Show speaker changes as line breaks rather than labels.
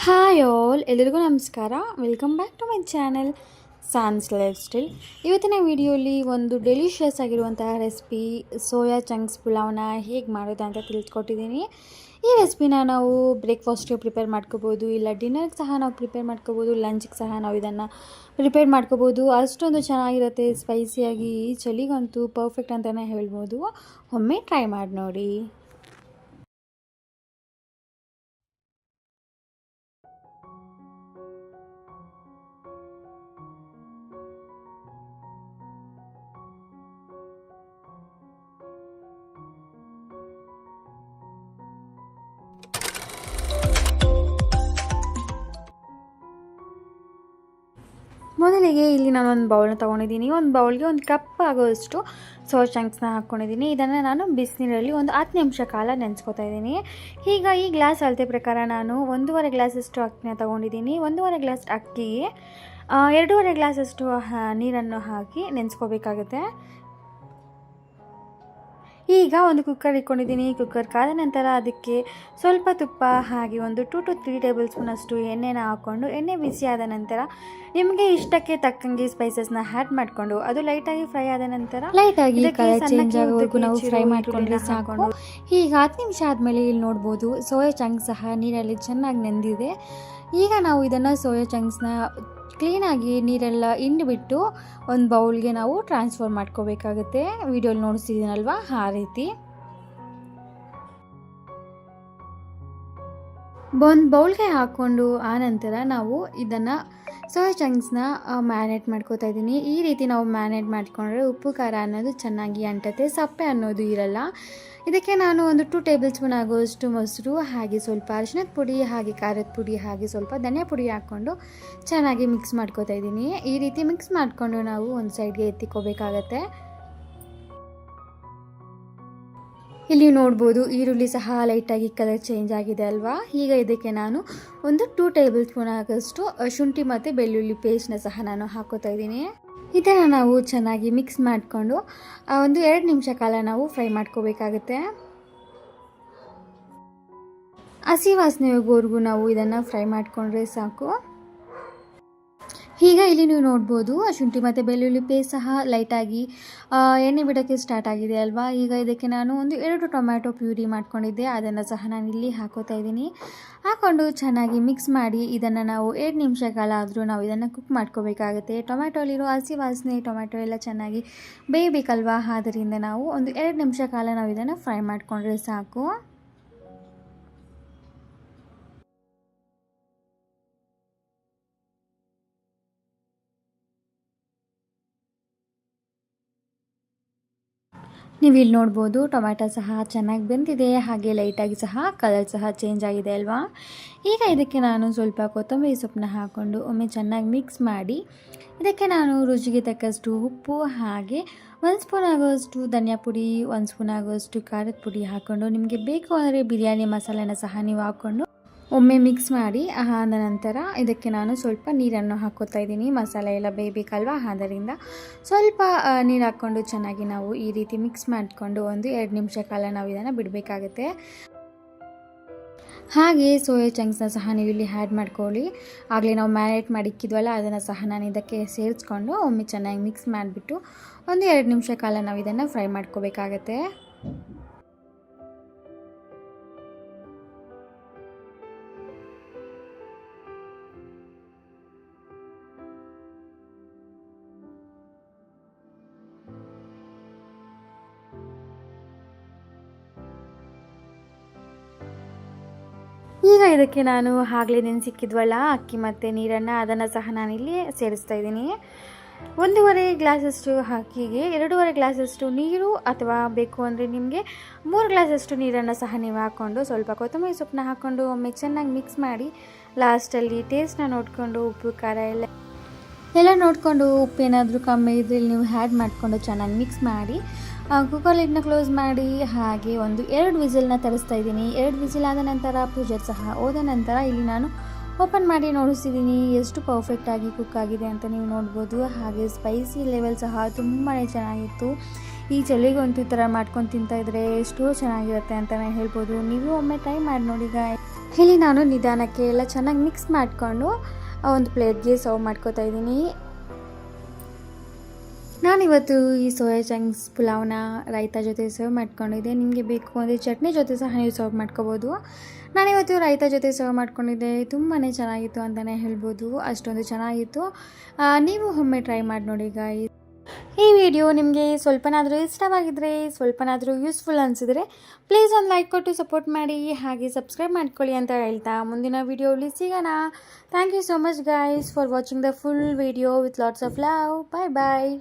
Hi all, ಎಲ್ಲರಿಗೂ ನಮಸ್ಕಾರ. Welcome back to my channel sans lifestyle. ಇವತ್ತಿನ ವಿಡಿಯೋಲಿ ಒಂದು ಡೆಲಿಷಿಯಸ್ ಆಗಿರುವಂತಹ ರೆಸಿಪಿ ಸೋಯಾ ಚಂಕ್ಸ್ ಪುಲಾವ್ನ ಹೇಗೆ ಮಾಡೋದು ಅಂತ ತಿಳಿಸ್ಕೊಟ್ಟಿದ್ದೀನಿ. ಈ ರೆಸಿಪಿನ ನಾವು ಬ್ರೇಕ್ಫಾಸ್ಟ್ಗೆ ಪ್ರಿಪೇರ್ ಮಾಡ್ಕೋಬೋದು, ಇಲ್ಲ ಡಿನ್ನರ್ಗೆ ಸಹ ನಾವು ಪ್ರಿಪೇರ್ ಮಾಡ್ಕೋಬೋದು, ಲಂಚ್ಗೆ ಸಹ ನಾವು ಇದನ್ನು ಪ್ರಿಪೇರ್ ಮಾಡ್ಕೋಬೋದು. ಅಷ್ಟೊಂದು ಚೆನ್ನಾಗಿರುತ್ತೆ, ಸ್ಪೈಸಿಯಾಗಿ. ಈ ಚಳಿಗಂತೂ ಪರ್ಫೆಕ್ಟ್ ಅಂತಲೇ ಹೇಳ್ಬೋದು. ಒಮ್ಮೆ ಟ್ರೈ ಮಾಡಿ ನೋಡಿ. ಮೊದಲಿಗೆ ಇಲ್ಲಿ ನಾನೊಂದು ಬೌಲ್ನ ತೊಗೊಂಡಿದ್ದೀನಿ. ಒಂದು ಬೌಲ್ಗೆ ಒಂದು ಕಪ್ ಆಗೋಷ್ಟು ಸೋಯಾ ಚಂಕ್ಸ್ನ ಹಾಕ್ಕೊಂಡಿದ್ದೀನಿ. ಇದನ್ನು ನಾನು ಬಿಸಿನೀರಲ್ಲಿ ಒಂದು 10 ನಿಮಿಷ ಕಾಲ ನೆನೆಸ್ಕೊತಾ ಇದ್ದೀನಿ. ಈಗ ಈ ಗ್ಲಾಸ್ ಅಳತೆ ಪ್ರಕಾರ ನಾನು 1.5 ಗ್ಲಾಸಷ್ಟು ಅಕ್ಕಿನ ತೊಗೊಂಡಿದ್ದೀನಿ. 1.5 ಗ್ಲಾಸ್ ಅಕ್ಕಿಗೆ 2.5 ಗ್ಲಾಸಷ್ಟು ನೀರನ್ನು ಹಾಕಿ ನೆನೆಸ್ಕೋಬೇಕಾಗುತ್ತೆ. ಈಗ ಒಂದು ಕುಕ್ಕರ್ ಇಟ್ಕೊಂಡಿದ್ದೀನಿ. ಕುಕ್ಕರ್ ಕಾದ ನಂತರ ಅದಕ್ಕೆ ಸ್ವಲ್ಪ ತುಪ್ಪ ಹಾಗೆ ಒಂದು 2 to 3 ಟೇಬಲ್ ಸ್ಪೂನಷ್ಟು ಎಣ್ಣೆನ ಹಾಕ್ಕೊಂಡು, ಎಣ್ಣೆ ಬಿಸಿ ಆದ ನಂತರ ನಿಮಗೆ ಇಷ್ಟಕ್ಕೆ ತಕ್ಕಂಗೆ ಸ್ಪೈಸಸ್ನ ಆ್ಯಡ್ ಮಾಡಿಕೊಂಡು ಅದು ಲೈಟಾಗಿ ಫ್ರೈ ಆದ ನಂತರ ಲೈಟಾಗಿ ಕಲರ್ ಚೇಂಜ್ ಆಗೋವರೆಗೂ ನಾವು ಫ್ರೈ ಮಾಡಿಕೊಂಡ್ರೆ ಸಾಕು. ಈಗ 10 ನಿಮಿಷ ಆದಮೇಲೆ ಇಲ್ಲಿ ನೋಡ್ಬೋದು ಸೋಯಾ ಚಂಕ್ಸ್ ಸಹ ನೀರಲ್ಲಿ ಚೆನ್ನಾಗಿ ನೆಂದಿದೆ. ಈಗ ನಾವು ಇದನ್ನು ಸೋಯಾ ಚಂಕ್ಸ್ನ ಕ್ಲೀನಾಗಿ ನೀರೆಲ್ಲ ಹಿಂಡಿಬಿಟ್ಟು ಒಂದು ಬೌಲ್ಗೆ ನಾವು ಟ್ರಾನ್ಸ್ಫರ್ ಮಾಡ್ಕೋಬೇಕಾಗುತ್ತೆ. ವಿಡಿಯೋಲಿ ನೋಡಿಸ್ತಿದ್ದೀನಲ್ವ, ಆ ರೀತಿ ಒಂದು ಬೌಲ್ಗೆ ಹಾಕ್ಕೊಂಡು ಆನಂತರ ನಾವು ಇದನ್ನು ಸೋಯಾ ಚಂಕ್ಸ್ನ ಮ್ಯಾರಿನೇಟ್ ಮಾಡ್ಕೋತಾ ಇದ್ದೀನಿ. ಈ ರೀತಿ ನಾವು ಮ್ಯಾರಿನೇಟ್ ಮಾಡಿಕೊಂಡ್ರೆ ಉಪ್ಪು ಖಾರ ಅನ್ನೋದು ಚೆನ್ನಾಗಿ ಅಂಟತ್ತೆ, ಸಪ್ಪೆ ಅನ್ನೋದು ಇರಲ್ಲ. ಇದಕ್ಕೆ ನಾನು ಒಂದು 2 ಟೇಬಲ್ ಸ್ಪೂನ್ ಆಗುವಷ್ಟು ಮೊಸರು ಹಾಗೆ ಸ್ವಲ್ಪ ಅರಿಶಿಣದ ಪುಡಿ ಹಾಗೆ ಖಾರದ ಪುಡಿ ಹಾಗೆ ಸ್ವಲ್ಪ ಧನಿಯಾ ಪುಡಿ ಹಾಕ್ಕೊಂಡು ಚೆನ್ನಾಗಿ ಮಿಕ್ಸ್ ಮಾಡ್ಕೋತಾ ಇದ್ದೀನಿ. ಈ ರೀತಿ ಮಿಕ್ಸ್ ಮಾಡಿಕೊಂಡು ನಾವು ಒಂದು ಸೈಡ್ಗೆ ಎತ್ತಿಕೋಬೇಕಾಗತ್ತೆ. ಇಲ್ಲಿ ನೋಡ್ಬೋದು ಈರುಳ್ಳಿ ಸಹ ಲೈಟಾಗಿ ಕಲರ್ ಚೇಂಜ್ ಆಗಿದೆ ಅಲ್ವಾ. ಈಗ ಇದಕ್ಕೆ ನಾನು ಒಂದು 2 ಟೇಬಲ್ ಸ್ಪೂನ್ ಆಗೋಷ್ಟು ಶುಂಠಿ ಮತ್ತು ಬೆಳ್ಳುಳ್ಳಿ ಪೇಸ್ಟ್ನ ಸಹ ನಾನು ಹಾಕೋತಾ ಇದ್ದೀನಿ. ಇದನ್ನು ನಾವು ಚೆನ್ನಾಗಿ ಮಿಕ್ಸ್ ಮಾಡಿಕೊಂಡು ಒಂದು 2 ನಿಮಿಷ ಕಾಲ ನಾವು ಫ್ರೈ ಮಾಡ್ಕೋಬೇಕಾಗುತ್ತೆ. ಹಸಿ ವಾಸನೆ ಹೋಗೋವರೆಗೂ ನಾವು ಇದನ್ನು ಫ್ರೈ ಮಾಡಿಕೊಂಡ್ರೆ ಸಾಕು. ಈಗ ಇಲ್ಲಿ ನೀವು ನೋಡ್ಬೋದು ಶುಂಠಿ ಮತ್ತು ಬೆಳ್ಳುಳ್ಳಿ ಪೇಸ್ಟ್ ಸಹ ಲೈಟಾಗಿ ಎಣ್ಣೆ ಬಿಡೋಕ್ಕೆ ಸ್ಟಾರ್ಟ್ ಆಗಿದೆ ಅಲ್ವಾ. ಈಗ ಇದಕ್ಕೆ ನಾನು ಒಂದು 2 ಟೊಮ್ಯಾಟೊ ಪ್ಯೂರಿ ಮಾಡ್ಕೊಂಡಿದ್ದೆ, ಅದನ್ನು ಸಹ ನಾನು ಇಲ್ಲಿ ಹಾಕೋತಾ ಇದ್ದೀನಿ. ಹಾಕ್ಕೊಂಡು ಚೆನ್ನಾಗಿ ಮಿಕ್ಸ್ ಮಾಡಿ ಇದನ್ನು ನಾವು 2 ನಿಮಿಷ ಕಾಲ ಆದರೂ ನಾವು ಇದನ್ನು ಕುಕ್ ಮಾಡ್ಕೋಬೇಕಾಗುತ್ತೆ. ಟೊಮ್ಯಾಟೊಲಿರೋ ಹಸಿ ವಾಸನೆ, ಟೊಮ್ಯಾಟೊ ಎಲ್ಲ ಚೆನ್ನಾಗಿ ಬೇಯಬೇಕಲ್ವಾ. ಆದ್ದರಿಂದ ನಾವು ಒಂದು 2 ನಿಮಿಷ ಕಾಲ ನಾವು ಇದನ್ನು ಫ್ರೈ ಮಾಡಿಕೊಂಡ್ರೆ ಸಾಕು. ನೀವು ಇಲ್ಲಿ ನೋಡ್ಬೋದು ಟೊಮ್ಯಾಟೊ ಸಹ ಚೆನ್ನಾಗಿ ಬೆಂದಿದೆ, ಹಾಗೆ ಲೈಟಾಗಿ ಸಹ ಕಲರ್ ಸಹ ಚೇಂಜ್ ಆಗಿದೆ ಅಲ್ವಾ. ಈಗ ಇದಕ್ಕೆ ನಾನು ಸ್ವಲ್ಪ ಕೊತ್ತಂಬರಿ ಸೊಪ್ಪನ್ನ ಹಾಕ್ಕೊಂಡು ಒಮ್ಮೆ ಚೆನ್ನಾಗಿ ಮಿಕ್ಸ್ ಮಾಡಿ ಇದಕ್ಕೆ ನಾನು ರುಚಿಗೆ ತಕ್ಕಷ್ಟು ಉಪ್ಪು ಹಾಗೆ 1 ಸ್ಪೂನ್ ಆಗೋಷ್ಟು ಧನಿಯಾ ಪುಡಿ, 1 ಸ್ಪೂನ್ ಆಗೋಷ್ಟು ಖಾರದ ಪುಡಿ ಹಾಕ್ಕೊಂಡು, ನಿಮಗೆ ಬೇಕು ಅಂದರೆ ಬಿರಿಯಾನಿ ಮಸಾಲೆನ ಸಹ ನೀವು ಹಾಕ್ಕೊಂಡು ಒಮ್ಮೆ ಮಿಕ್ಸ್ ಮಾಡಿ ಆದ ನಂತರ ಇದಕ್ಕೆ ನಾನು ಸ್ವಲ್ಪ ನೀರನ್ನು ಹಾಕ್ಕೋತಾ ಇದ್ದೀನಿ. ಮಸಾಲೆ ಎಲ್ಲ ಬೇಯಬೇಕಲ್ವ, ಆದ್ದರಿಂದ ಸ್ವಲ್ಪ ನೀರು ಹಾಕ್ಕೊಂಡು ಚೆನ್ನಾಗಿ ನಾವು ಈ ರೀತಿ ಮಿಕ್ಸ್ ಮಾಡಿಕೊಂಡು ಒಂದು 2 ನಿಮಿಷ ಕಾಲ ನಾವು ಇದನ್ನು ಬಿಡಬೇಕಾಗುತ್ತೆ. ಹಾಗೆ ಸೋಯಾ ಚಂಕ್ಸ್ನ ಸಹ ನೀವು ಇಲ್ಲಿ ಆ್ಯಡ್ ಮಾಡ್ಕೊಳ್ಳಿ. ಆಗಲೇ ನಾವು ಮ್ಯಾರಿನೇಟ್ ಮಾಡಿಕ್ಕಿದ್ವಲ್ಲ ಅದನ್ನು ಸಹ ನಾನು ಇದಕ್ಕೆ ಸೇರಿಸ್ಕೊಂಡು ಒಮ್ಮೆ ಚೆನ್ನಾಗಿ ಮಿಕ್ಸ್ ಮಾಡಿಬಿಟ್ಟು ಒಂದು 2 ನಿಮಿಷ ಕಾಲ ನಾವು ಇದನ್ನು ಫ್ರೈ ಮಾಡ್ಕೋಬೇಕಾಗತ್ತೆ. ಈಗ ಇದಕ್ಕೆ ನಾನು ಆಗಲೇ ನೆನೆಸಿಕ್ಕಿದ್ವಲ್ಲ ಅಕ್ಕಿ ಮತ್ತು ನೀರನ್ನು, ಅದನ್ನು ಸಹ ನಾನಿಲ್ಲಿ ಸೇರಿಸ್ತಾ ಇದ್ದೀನಿ. 1.5 ಗ್ಲಾಸಷ್ಟು ಅಕ್ಕಿಗೆ 2.5 ಗ್ಲಾಸಷ್ಟು ನೀರು, ಅಥವಾ ಬೇಕು ಅಂದರೆ ನಿಮಗೆ 3 ಗ್ಲಾಸಷ್ಟು ನೀರನ್ನು ಸಹ ನೀವು ಹಾಕ್ಕೊಂಡು ಸ್ವಲ್ಪ ಕೊತ್ತಂಬರಿ ಸೊಪ್ಪನ್ನ ಹಾಕ್ಕೊಂಡು ಒಮ್ಮೆ ಚೆನ್ನಾಗಿ ಮಿಕ್ಸ್ ಮಾಡಿ ಲಾಸ್ಟಲ್ಲಿ ಟೇಸ್ಟ್ನ ನೋಡಿಕೊಂಡು ಉಪ್ಪು ಖಾರ ಎಲ್ಲ ನೋಡಿಕೊಂಡು ಉಪ್ಪೇನಾದರೂ ಕಮ್ಮಿ ಇದ್ದರೆ ನೀವು ಆ್ಯಡ್ ಮಾಡಿಕೊಂಡು ಚೆನ್ನಾಗಿ ಮಿಕ್ಸ್ ಮಾಡಿ ಕುಕ್ಕರ್ ಲಿಡ್ನ ಕ್ಲೋಸ್ ಮಾಡಿ ಹಾಗೆ ಒಂದು 2 ವಿಸಿಲ್ನ ತರಿಸ್ತಾ ಇದ್ದೀನಿ. 2 ವಿಸಿಲ್ ಆದ ನಂತರ ಪ್ರೆಷರ್ ಸಹ ಹೋದ ನಂತರ ಇಲ್ಲಿ ನಾನು ಓಪನ್ ಮಾಡಿ ನೋಡಿಸ್ತಿದ್ದೀನಿ ಎಷ್ಟು ಪರ್ಫೆಕ್ಟಾಗಿ ಕುಕ್ ಆಗಿದೆ ಅಂತ ನೀವು ನೋಡ್ಬೋದು. ಹಾಗೆ ಸ್ಪೈಸಿ ಲೆವೆಲ್ ಸಹ ತುಂಬಾ ಚೆನ್ನಾಗಿತ್ತು. ಈ ಚಳಿಗಂತೂ ಈ ಥರ ಮಾಡ್ಕೊಂಡು ತಿಂತಾಯಿದ್ರೆ ಎಷ್ಟೋ ಚೆನ್ನಾಗಿರುತ್ತೆ ಅಂತಲೇ ಹೇಳ್ಬೋದು. ನೀವು ಒಮ್ಮೆ ಟ್ರೈ ಮಾಡಿ ನೋಡಿ ಗಾಯ್ಸ್. ಇಲ್ಲಿ ನಾನು ನಿಧಾನಕ್ಕೆ ಎಲ್ಲ ಚೆನ್ನಾಗಿ ಮಿಕ್ಸ್ ಮಾಡಿಕೊಂಡು ಒಂದು ಪ್ಲೇಟ್ಗೆ ಸರ್ವ್ ಮಾಡ್ಕೋತಾ ಇದ್ದೀನಿ. ನಾನಿವತ್ತು ಈ ಸೋಯಾ ಚಂಕ್ಸ್ ಪುಲಾವ್ನ ರೈತ ಜೊತೆ ಸರ್ವ್ ಮಾಡ್ಕೊಂಡಿದ್ದೆ. ನಿಮಗೆ ಬೇಕು ಅಂದರೆ ಚಟ್ನಿ ಜೊತೆ ಸಹ ನೀವು ಸರ್ವ್ ಮಾಡ್ಕೋಬೋದು. ನಾನಿವತ್ತು ರೈತ ಜೊತೆ ಸರ್ವ್ ಮಾಡ್ಕೊಂಡಿದ್ದೆ. ತುಂಬಾ ಚೆನ್ನಾಗಿತ್ತು ಅಂತಲೇ ಹೇಳ್ಬೋದು, ಅಷ್ಟೊಂದು ಚೆನ್ನಾಗಿತ್ತು. ನೀವು ಒಮ್ಮೆ ಟ್ರೈ ಮಾಡಿ ನೋಡಿ ಗಾಯ್ಸ್. ಈ ವಿಡಿಯೋ ನಿಮಗೆ ಸ್ವಲ್ಪನಾದರೂ ಇಷ್ಟವಾಗಿದ್ದರೆ, ಸ್ವಲ್ಪನಾದರೂ ಯೂಸ್ಫುಲ್ ಅನಿಸಿದರೆ ಪ್ಲೀಸ್ ಒಂದು ಲೈಕ್ ಕೊಟ್ಟು ಸಪೋರ್ಟ್ ಮಾಡಿ, ಹಾಗೆ ಸಬ್ಸ್ಕ್ರೈಬ್ ಮಾಡ್ಕೊಳ್ಳಿ ಅಂತ ಹೇಳ್ತಾ ಮುಂದಿನ ವಿಡಿಯೋಲಿ ಸಿಗೋಣ. Thank you so much guys for watching the full video with lots of love. Bye bye.